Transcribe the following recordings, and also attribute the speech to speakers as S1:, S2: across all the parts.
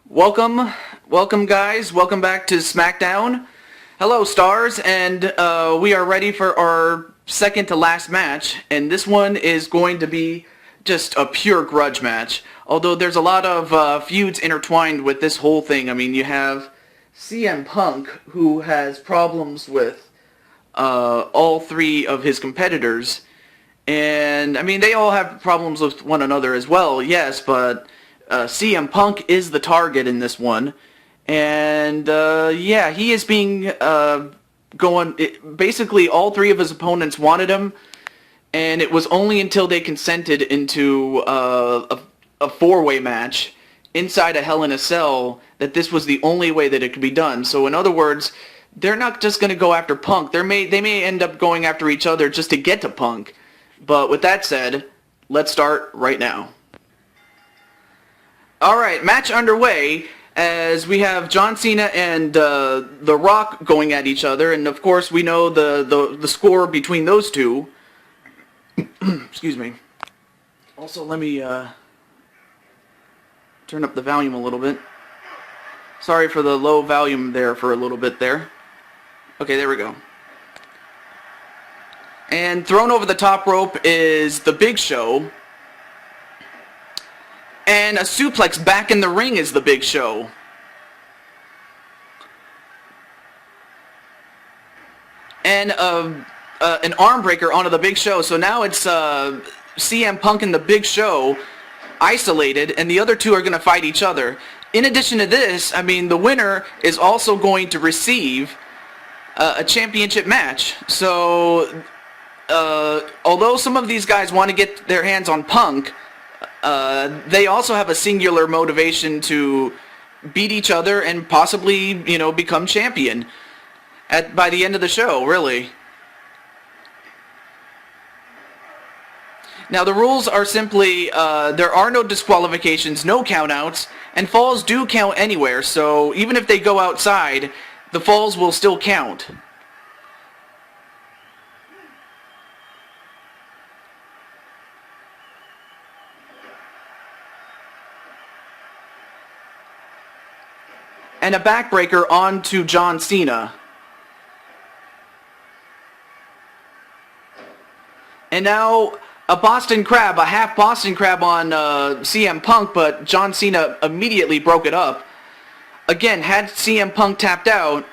S1: Welcome guys, welcome back to SmackDown. Hello stars, and we are ready for our second to last match, and this one is going to be just a pure grudge match. Although there's a lot of feuds intertwined with this whole thing. I mean, you have CM Punk, who has problems with all three of his competitors, and I mean, they all have problems with one another as well, yes, but CM Punk is the target in this one, and yeah, he is being basically all three of his opponents wanted him, and it was only until they consented into a four-way match inside a Hell in a Cell that this was the only way that it could be done. So in other words, they're not just going to go after Punk. They may end up going after each other just to get to Punk. But with that said, let's start right now. Alright, match underway as we have John Cena and The Rock going at each other, and of course we know the score between those two. Excuse me. Also, let me turn up the volume a little bit. Sorry for the low volume there for a little bit there. Okay, there we go. And thrown over the top rope is The Big Show. And a suplex back in the ring is The Big Show. And an arm breaker onto The Big Show. So now it's CM Punk and The Big Show isolated, and the other two are going to fight each other. In addition to this, I mean, the winner is also going to receive a championship match. So although some of these guys want to get their hands on Punk, they also have a singular motivation to beat each other and possibly, you know, become champion by the end of the show, really. Now the rules are simply, there are no disqualifications, no countouts, and falls do count anywhere, so even if they go outside, the falls will still count. And a backbreaker onto John Cena. And now a Boston Crab, a half Boston Crab on CM Punk, but John Cena immediately broke it up. Again, had CM Punk tapped out,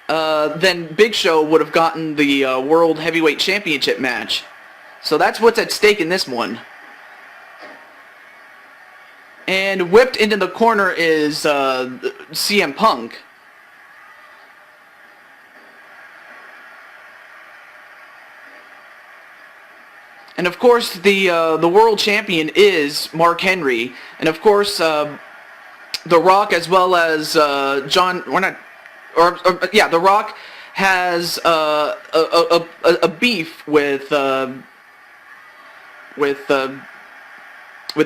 S1: then Big Show would have gotten the World Heavyweight Championship match. So that's what's at stake in this one. And whipped into the corner is CM Punk. And of course, the world champion is Mark Henry, and of course, The Rock as well as The Rock has a beef with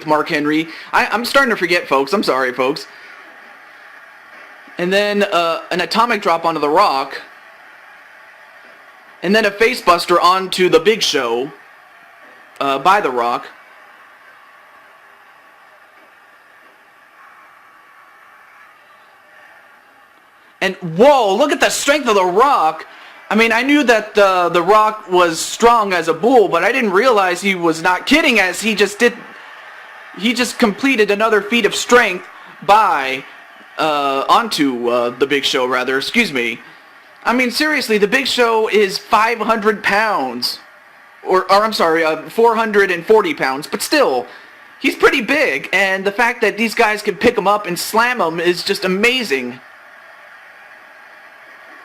S1: Mark Henry. I'm starting to forget, folks. I'm sorry, folks. And then an atomic drop onto The Rock. And then a facebuster onto The Big Show by The Rock. And whoa, look at the strength of The Rock. I mean, I knew that The Rock was strong as a bull, but I didn't realize he was not kidding, as he just completed another feat of strength by, onto The Big Show, rather, excuse me. I mean, seriously, The Big Show is 500 pounds. Or I'm sorry, 440 pounds, but still, he's pretty big, and the fact that these guys can pick him up and slam him is just amazing.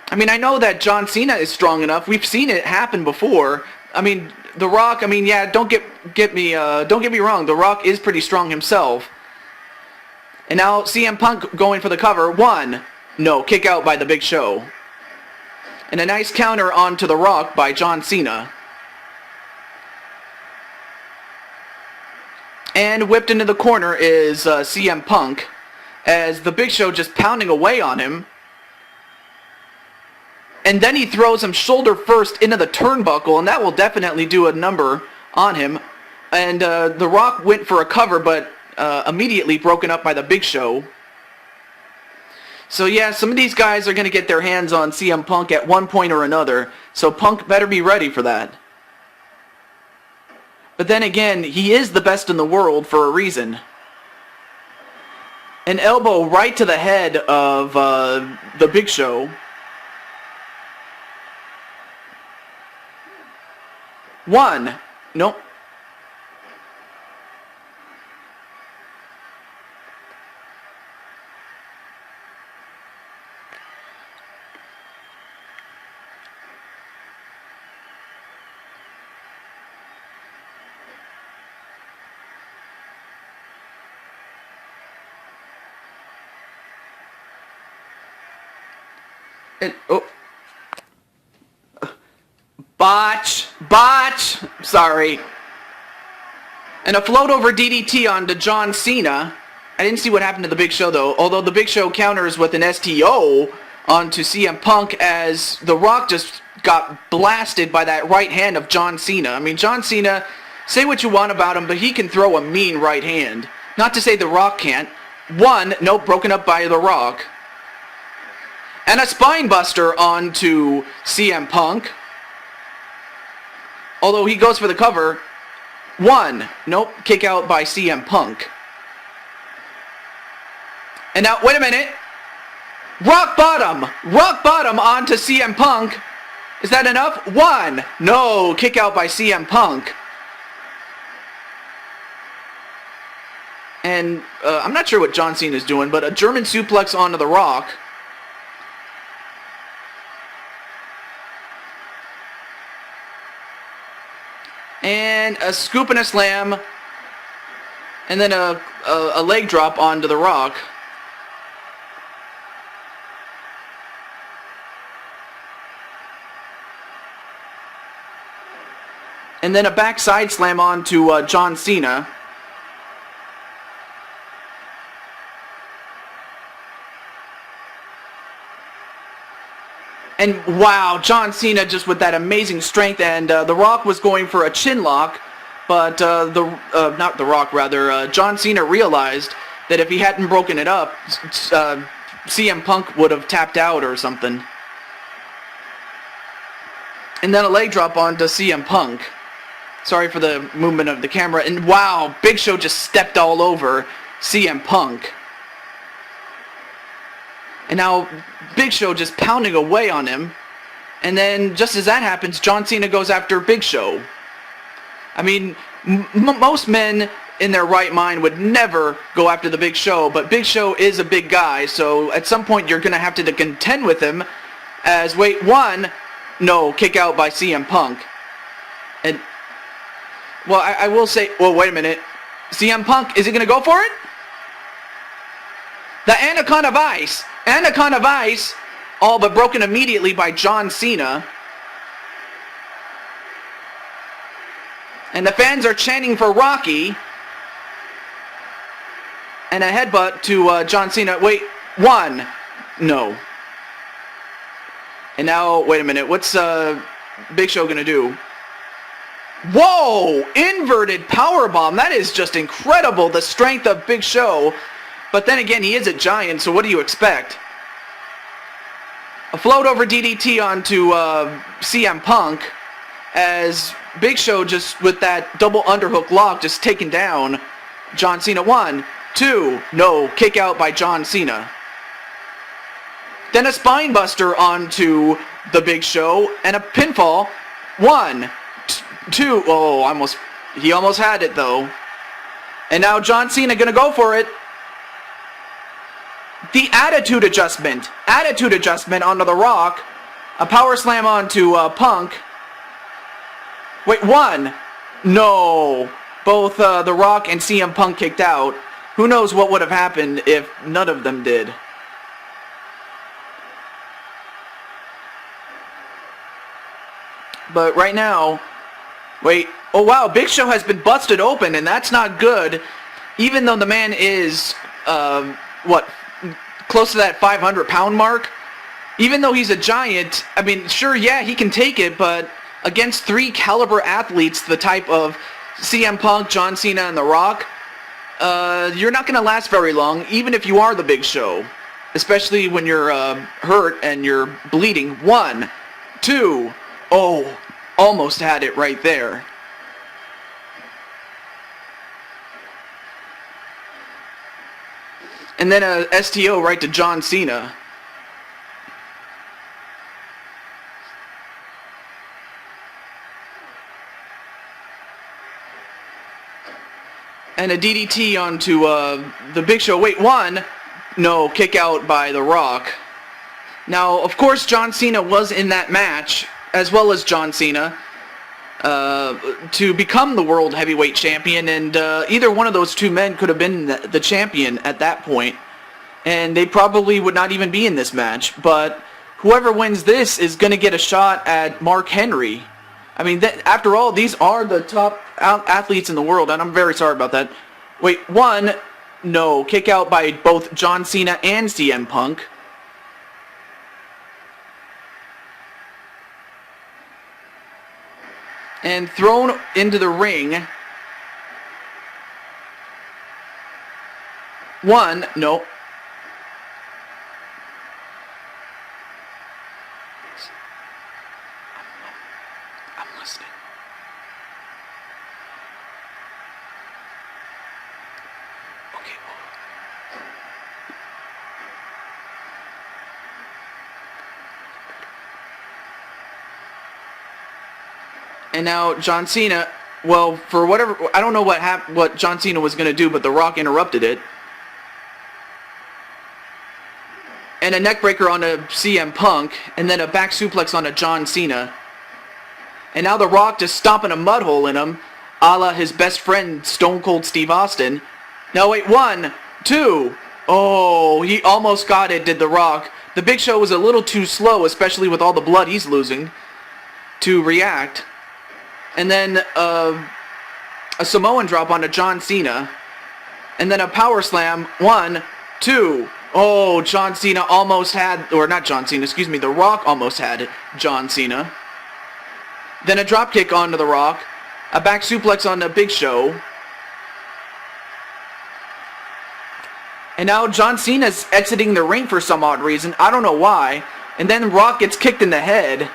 S1: I mean, I know that John Cena is strong enough. We've seen it happen before. I mean, The Rock, I mean, yeah, don't get me wrong. The Rock is pretty strong himself. And now CM Punk going for the cover. One. No, kick out by The Big Show. And a nice counter onto The Rock by John Cena. And whipped into the corner is CM Punk, as The Big Show just pounding away on him. And then he throws him shoulder first into the turnbuckle, and that will definitely do a number on him. And The Rock went for a cover, but immediately broken up by The Big Show. So yeah, some of these guys are going to get their hands on CM Punk at one point or another. So Punk better be ready for that. But then again, he is the best in the world for a reason. An elbow right to the head of the Big Show. One. Nope. And, oh. Botch, sorry. And a float over DDT onto John Cena. I didn't see what happened to the Big Show though, although the Big Show counters with an STO onto CM Punk as The Rock just got blasted by that right hand of John Cena. I mean, John Cena, say what you want about him, but he can throw a mean right hand. Not to say The Rock can't. One, nope, broken up by The Rock. And a spine buster onto CM Punk. Although he goes for the cover. One, nope, kick out by CM Punk. And now, wait a minute. Rock bottom onto CM Punk. Is that enough? One, no, kick out by CM Punk. And I'm not sure what John Cena is doing, but a German suplex onto The Rock. And a scoop and a slam. And then a leg drop onto The Rock. And then a backside slam onto John Cena. And wow, John Cena just with that amazing strength, and The Rock was going for a chin lock, but not The Rock, rather, John Cena realized that if he hadn't broken it up, CM Punk would have tapped out or something. And then a leg drop onto CM Punk. Sorry for the movement of the camera. And wow, Big Show just stepped all over CM Punk. And now Big Show just pounding away on him. And then just as that happens, John Cena goes after Big Show. I mean, most men in their right mind would never go after the Big Show, but Big Show is a big guy, so at some point you're going to have to contend with him as, wait, one, no, kick out by CM Punk. And, well, I will say, well, wait a minute. CM Punk, is he going to go for it? The Anaconda Vice. Anaconda Vice, all but broken immediately by John Cena. And the fans are chanting for Rocky. And a headbutt to John Cena. Wait, one. No. And now, wait a minute. What's Big Show going to do? Whoa! Inverted powerbomb. That is just incredible, the strength of Big Show. But then again, he is a giant, so what do you expect? A float over DDT onto CM Punk as Big Show just with that double underhook lock just taking down John Cena. One, two, no, kick out by John Cena. Then a spine buster onto the Big Show and a pinfall. One, two, oh, he almost had it though. And now John Cena gonna go for it. The attitude adjustment onto The Rock. A power slam onto Punk. Wait, one. No. Both The Rock and CM Punk kicked out. Who knows what would have happened if none of them did. But right now, wait. Oh wow, Big Show has been busted open, and that's not good. Even though the man is, close to that 500-pound mark. Even though he's a giant, I mean, sure, yeah, he can take it, but against 3 caliber athletes, the type of CM Punk, John Cena, and The Rock, you're not going to last very long, even if you are the Big Show. especially when you're hurt and you're bleeding. 1, 2, oh, almost had it right there. And then a STO right to John Cena. And a DDT onto the Big Show. Wait, 1. No, kick out by The Rock. Now, of course, John Cena was in that match, as well as John Cena, to become the World Heavyweight Champion, and either one of those two men could have been the champion at that point, and they probably would not even be in this match, but whoever wins this is going to get a shot at Mark Henry. I mean, after all, these are the top athletes in the world, and I'm very sorry about that. Wait, 1, no, kick out by both John Cena and CM Punk. And thrown into the ring. 1, no. I'm listening. Okay. And now John Cena, well, for whatever, I don't know what John Cena was going to do, but The Rock interrupted it. And a neckbreaker on a CM Punk, and then a back suplex on a John Cena. And now The Rock just stomping a mud hole in him, a la his best friend Stone Cold Steve Austin. Now wait, 1, 2, oh, he almost got it, did The Rock. The Big Show was a little too slow, especially with all the blood he's losing, to react. And then a Samoan drop onto John Cena. And then a power slam. 1, 2. Oh, John Cena almost had, or not John Cena, excuse me, The Rock almost had John Cena. Then a drop kick onto The Rock. A back suplex on the Big Show. And now John Cena's exiting the ring for some odd reason. I don't know why. And then Rock gets kicked in the head.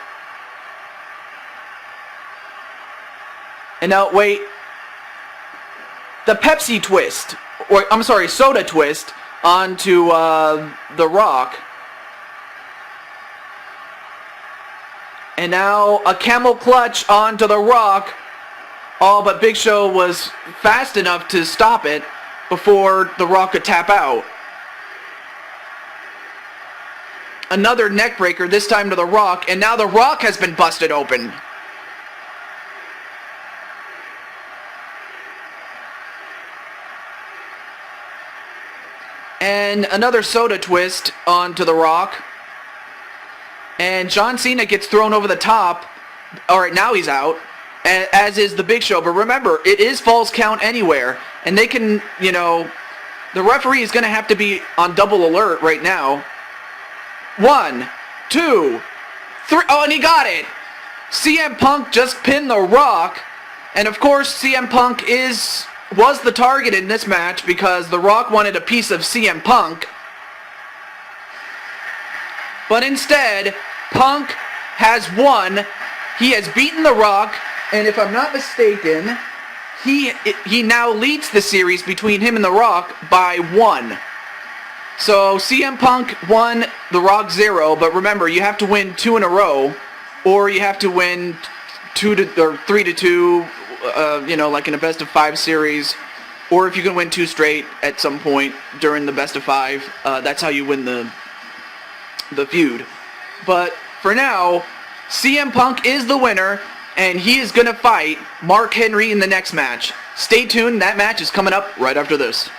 S1: And now, wait, the Pepsi twist, or I'm sorry, soda twist onto The Rock. And now a camel clutch onto The Rock. Oh, but Big Show was fast enough to stop it before The Rock could tap out. Another neck breaker, this time to The Rock, and now The Rock has been busted open. And another soda twist onto The Rock. And John Cena gets thrown over the top. Alright, now he's out. As is the Big Show. But remember, it is false count anywhere. And they can, you know, the referee is going to have to be on double alert right now. 1, 2, 3. Oh, and he got it. CM Punk just pinned The Rock. And of course, CM Punk was the target in this match because The Rock wanted a piece of CM Punk. But instead, Punk has won. He has beaten The Rock, and if I'm not mistaken, he now leads the series between him and The Rock by 1. So CM Punk won, The Rock 0, but remember, you have to win 2 in a row, or you have to win 3-2. You know, like in a best of 5 series, or if you can win 2 straight at some point during the best of 5, that's how you win the feud. But for now, CM Punk is the winner, and he is going to fight Mark Henry in the next match. Stay tuned, that match is coming up right after this.